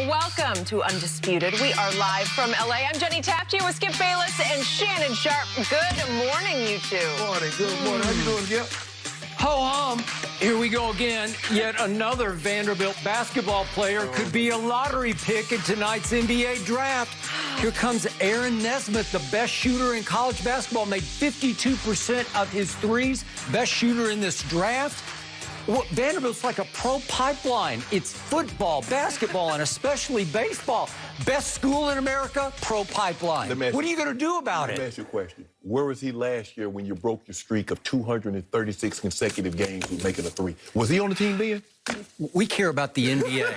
Welcome to Undisputed. We are live from LA. I'm Jenny Tapia with Skip Bayless and Shannon Sharp. Good morning, you two. Morning, good morning. How you doing, Skip? Ho-hum, here we go again. Yet another Vanderbilt basketball player could be a lottery pick in tonight's NBA draft. Here comes Aaron Nesmith, the best shooter in college basketball, made 52% of his threes, best shooter in this draft. Well, Vanderbilt's like a pro pipeline. It's football, basketball, and especially baseball. Best school in America, pro pipeline. What are you going to do about it? Let me ask you a question. Where was he last year when you broke your streak of 236 consecutive games with making a three? Was he on the team then? We care about the NBA.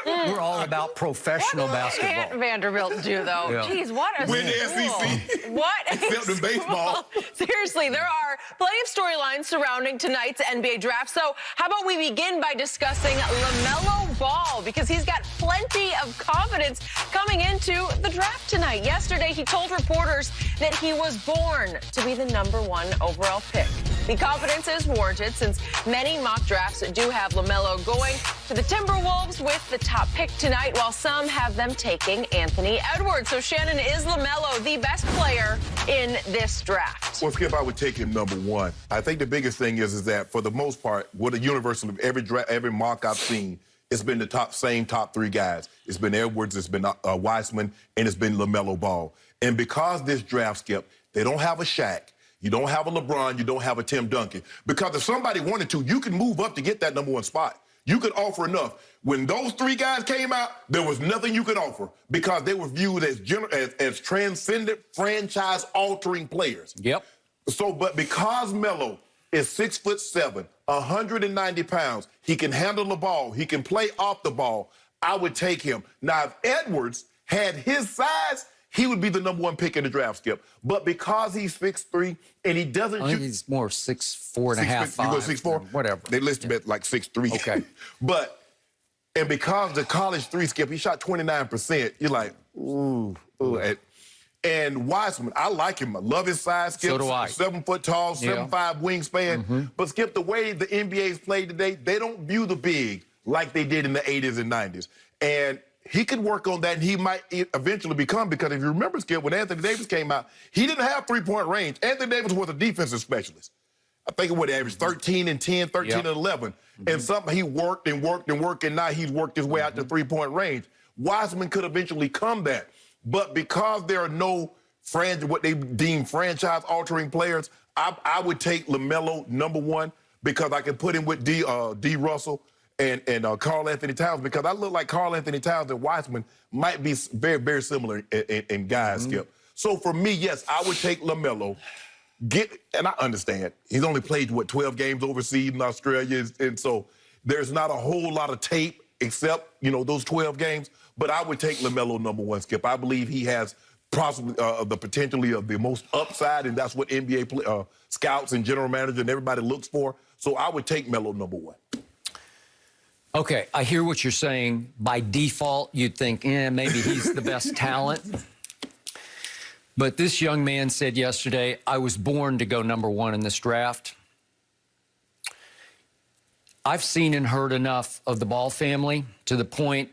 We're all about professional basketball. What can't Vanderbilt do, though? Yeah. Jeez, what a Win the school. SEC. What a Except in baseball. school. Seriously, there are plenty of storylines surrounding tonight's NBA draft. So how about we begin by discussing LaMelo Ball, because he's got plenty of confidence coming into the draft tonight. Yesterday, he told reporters that he was born to be the #1 overall pick. The confidence is warranted since many mock drafts do have LaMelo going to the Timberwolves with the top pick tonight, while some have them taking Anthony Edwards. So, Shannon, is LaMelo the best player in this draft? Well, Skip, I would take him #1. I think the biggest thing is that for the most part, what the universal of every mock I've seen, it's been the same top three guys. It's been Edwards, it's been Wiseman, and it's been LaMelo Ball. And because this draft, Skip, they don't have a Shaq. You don't have a LeBron. You don't have a Tim Duncan. Because if somebody wanted to, you can move up to get that #1 spot. You could offer enough. When those three guys came out, there was nothing you could offer because they were viewed as transcendent, franchise-altering players. Yep. So, but because Melo is 6'7", 190 pounds, he can handle the ball, he can play off the ball, I would take him. Now, if Edwards had his size, he would be the #1 pick in the draft, Skip. But because he's 6'3", and he doesn't I think he's more 6'4" and a half, 5. You go 6'4"? Whatever. They list him at like 6'3". Okay. And because the college three, Skip, he shot 29%, you're like, ooh. And Wiseman, I like him. I love his size, Skip. So do I. 7 foot tall, 7'5" wingspan. But, Skip, the way the NBA's played today, they don't view the big like they did in the 80s and 90s. And he could work on that, and he might eventually become, because if you remember, Skip, when Anthony Davis came out, he didn't have three-point range. Anthony Davis was a defensive specialist. I think it would average 13 and 10, 13 and 11. And something he worked and worked and worked, and now he's worked his way out to three-point range. Wiseman could eventually come that. But because there are no what they deem franchise-altering players, I would take LaMelo #1 because I can put him with D. Russell and Karl Anthony Towns, because I look like Karl Anthony Towns and Wiseman might be very, very similar in guys, Skip. So for me, yes, I would take LaMelo. And I understand, he's only played, 12 games overseas in Australia, and so there's not a whole lot of tape except, those 12 games, but I would take LaMelo #1, Skip. I believe he has possibly the potentially of the most upside, and that's what NBA scouts and general manager and everybody looks for. So I would take Melo #1. Okay, I hear what you're saying. By default, you'd think, maybe he's the best talent. But this young man said yesterday, I was born to go #1 in this draft. I've seen and heard enough of the Ball family to the point,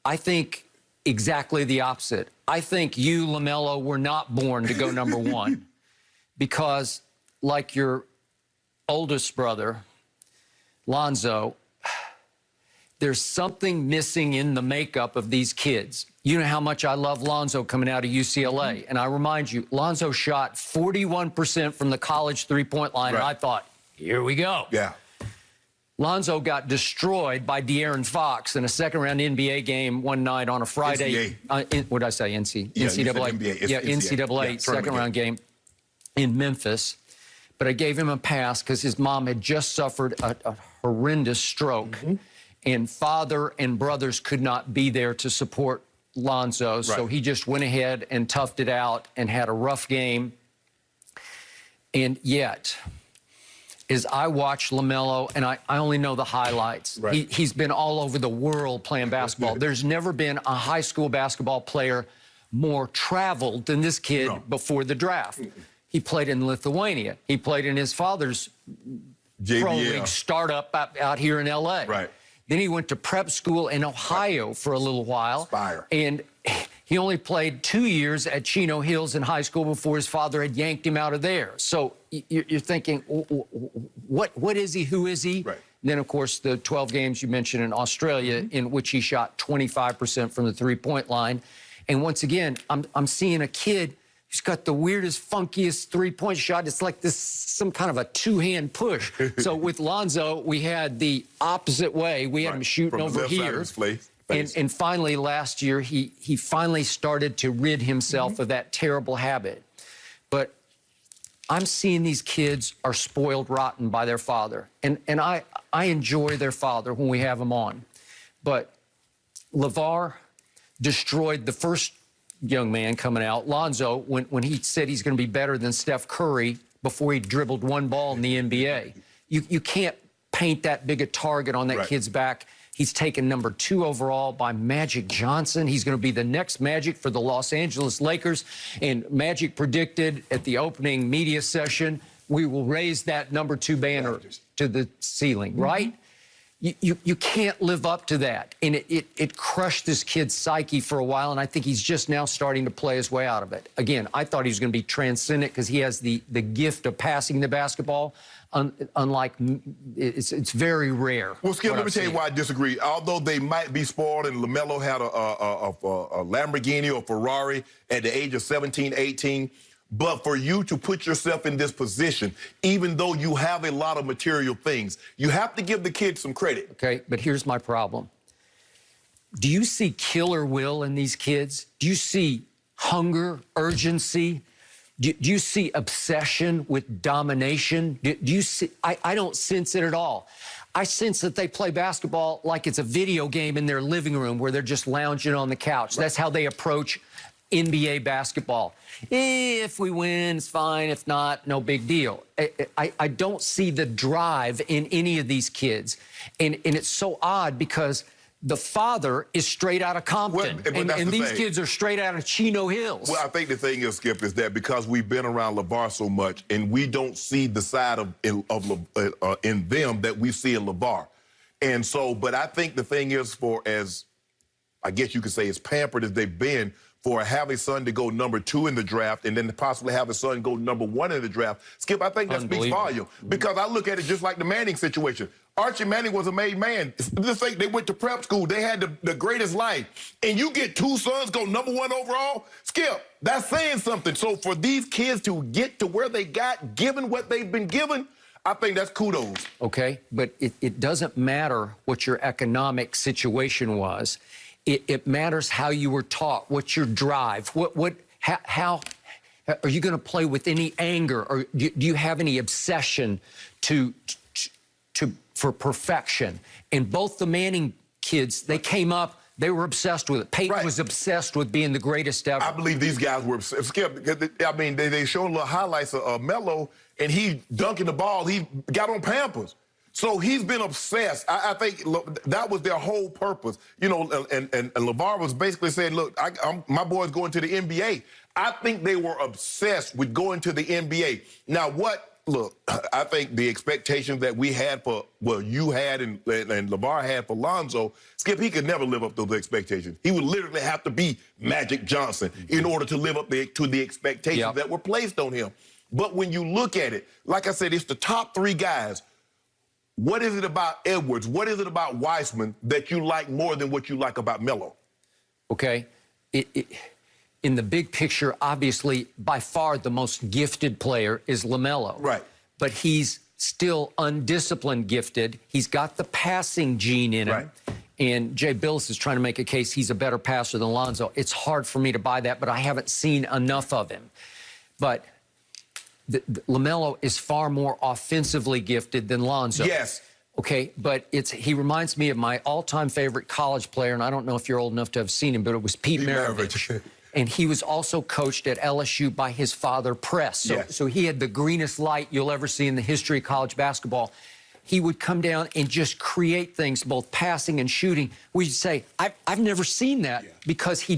I think exactly the opposite. I think you, LaMelo, were not born to go #1 because, like your oldest brother, Lonzo, there's something missing in the makeup of these kids. You know how much I love Lonzo coming out of UCLA. And I remind you, Lonzo shot 41% from the college three-point line, and I thought, here we go. Yeah. Lonzo got destroyed by De'Aaron Fox in a second-round NBA game one night on a Friday. What did I say? NCAA. NCAA second-round game in Memphis. But I gave him a pass because his mom had just suffered a horrendous stroke. And father and brothers could not be there to support Lonzo. So he just went ahead and toughed it out and had a rough game. And yet, as I watch LaMelo, and I only know the highlights. He's been all over the world playing basketball. There's never been a high school basketball player more traveled than this kid before the draft. He played in Lithuania. He played in his father's pro league startup out here in L.A. Then he went to prep school in Ohio for a little while. Aspire. And he only played 2 years at Chino Hills in high school before his father had yanked him out of there. So you're thinking, what is he? Who is he? Right. And then, of course, the 12 games you mentioned in Australia, in which he shot 25% from the three-point line. And once again, I'm seeing a kid who's got the weirdest, funkiest three-point shot. It's like this, some kind of a two-hand push. So with Lonzo, we had the opposite way. We had him shooting over here. And finally, last year, he finally started to rid himself of that terrible habit. But I'm seeing these kids are spoiled rotten by their father. And I enjoy their father when we have him on. But LeVar destroyed the first young man coming out, Lonzo, when he said he's going to be better than Steph Curry before he dribbled one ball in the NBA. You can't paint that big a target on that kid's back. He's taken number 2 overall by Magic Johnson. He's going to be the next Magic for the Los Angeles Lakers. And Magic predicted at the opening media session, we will raise that number 2 banner to the ceiling, right? You can't live up to that. And it crushed this kid's psyche for a while, and I think he's just now starting to play his way out of it. Again, I thought he was going to be transcendent because he has the gift of passing the basketball. Unlike, it's very rare. Well, Skip, let me tell you why I disagree. Although they might be spoiled, and LaMelo had a Lamborghini or Ferrari at the age of 17, 18, but for you to put yourself in this position, even though you have a lot of material things, you have to give the kid some credit. Okay, but here's my problem. Do you see killer will in these kids? Do you see hunger, urgency? Do you see obsession with domination? Do you see? I don't sense it at all. I sense that they play basketball like it's a video game in their living room where they're just lounging on the couch. That's how they approach NBA basketball. If we win, it's fine. If not, no big deal. I don't see the drive in any of these kids. And it's so odd because the father is straight out of Compton. And these kids are straight out of Chino Hills. Well, I think the thing is, Skip, is that because we've been around LeVar so much and we don't see the side in them that we see in LeVar. And so, but I think the thing is, for as, I guess you could say, as pampered as they've been, for have a son to go number 2 in the draft and then to possibly have a son go number 1 in the draft, Skip, I think that speaks volume. Because I look at it just like the Manning situation. Archie Manning was a made man. This thing, they went to prep school. They had the greatest life. And you get 2 sons go number 1 overall, Skip, that's saying something. So for these kids to get to where they got, given what they've been given, I think that's kudos. Okay, but it doesn't matter what your economic situation was. It matters how you were taught, what's your drive, how are you going to play with any anger, or do you have any obsession for perfection? And both the Manning kids, they came up, they were obsessed with it. Peyton was obsessed with being the greatest ever. I believe these guys were obsessed. Skip, I mean, they showed little highlights of Melo, and he dunking the ball, he got on Pampers. So he's been obsessed. I think that was their whole purpose. You know, and LeVar was basically saying, look, my boy's going to the NBA. I think they were obsessed with going to the NBA. Now, look, I think the expectations that we had for, well, you had and LeVar had for Lonzo, Skip, he could never live up to those expectations. He would literally have to be Magic Johnson in order to live up to the expectations that were placed on him. But when you look at it, like I said, it's the top 3 guys. What is it about Edwards? What is it about Weissman that you like more than what you like about Melo? Okay. In the big picture, obviously, by far the most gifted player is LaMelo. Right. But he's still undisciplined gifted. He's got the passing gene in him. And Jay Billis is trying to make a case he's a better passer than Lonzo. It's hard for me to buy that, but I haven't seen enough of him. But LaMelo is far more offensively gifted than Lonzo. Yes. Okay, but he reminds me of my all-time favorite college player, and I don't know if you're old enough to have seen him, but it was Pete Maravich. And he was also coached at LSU by his father, Press. So he had the greenest light you'll ever see in the history of college basketball. He would come down and just create things, both passing and shooting. We'd say, I've never seen that because he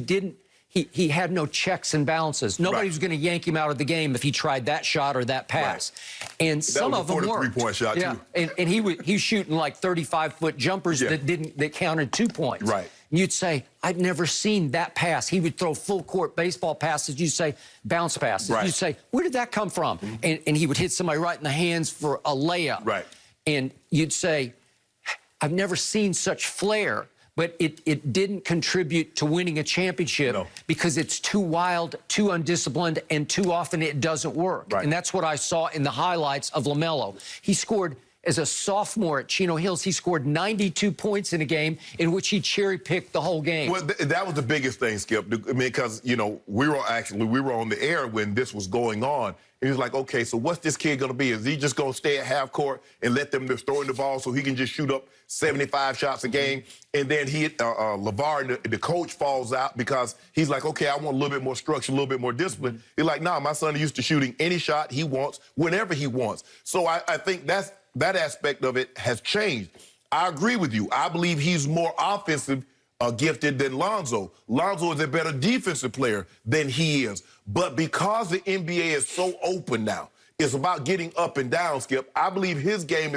he had no checks and balances. Nobody was going to yank him out of the game if he tried that shot or that pass. Right. And some of them worked. Three-point shot too. And he was shooting like 35-foot jumpers that counted 2 points. Right. And you'd say, I've never seen that pass. He would throw full court baseball passes. You'd say bounce passes. Right. You'd say, where did that come from? And he would hit somebody right in the hands for a layup. Right. And you'd say, I've never seen such flair. But it didn't contribute to winning a championship because it's too wild, too undisciplined, and too often it doesn't work. Right. And that's what I saw in the highlights of LaMelo. He scored, as a sophomore at Chino Hills, he scored 92 points in a game in which he cherry-picked the whole game. Well, that was the biggest thing, Skip. I mean, because, you know, we were on the air when this was going on. He was like, okay, so what's this kid going to be? Is he just going to stay at half court and let them just throw in the ball so he can just shoot up 75 shots a game? And then LeVar, the coach, falls out because he's like, okay, I want a little bit more structure, a little bit more discipline. He's like, nah, my son is used to shooting any shot he wants, whenever he wants. So I think that aspect of it has changed. I agree with you. I believe he's more offensive gifted than Lonzo. Lonzo is a better defensive player than he is. But because the NBA is so open now, it's about getting up and down, Skip. I believe his game is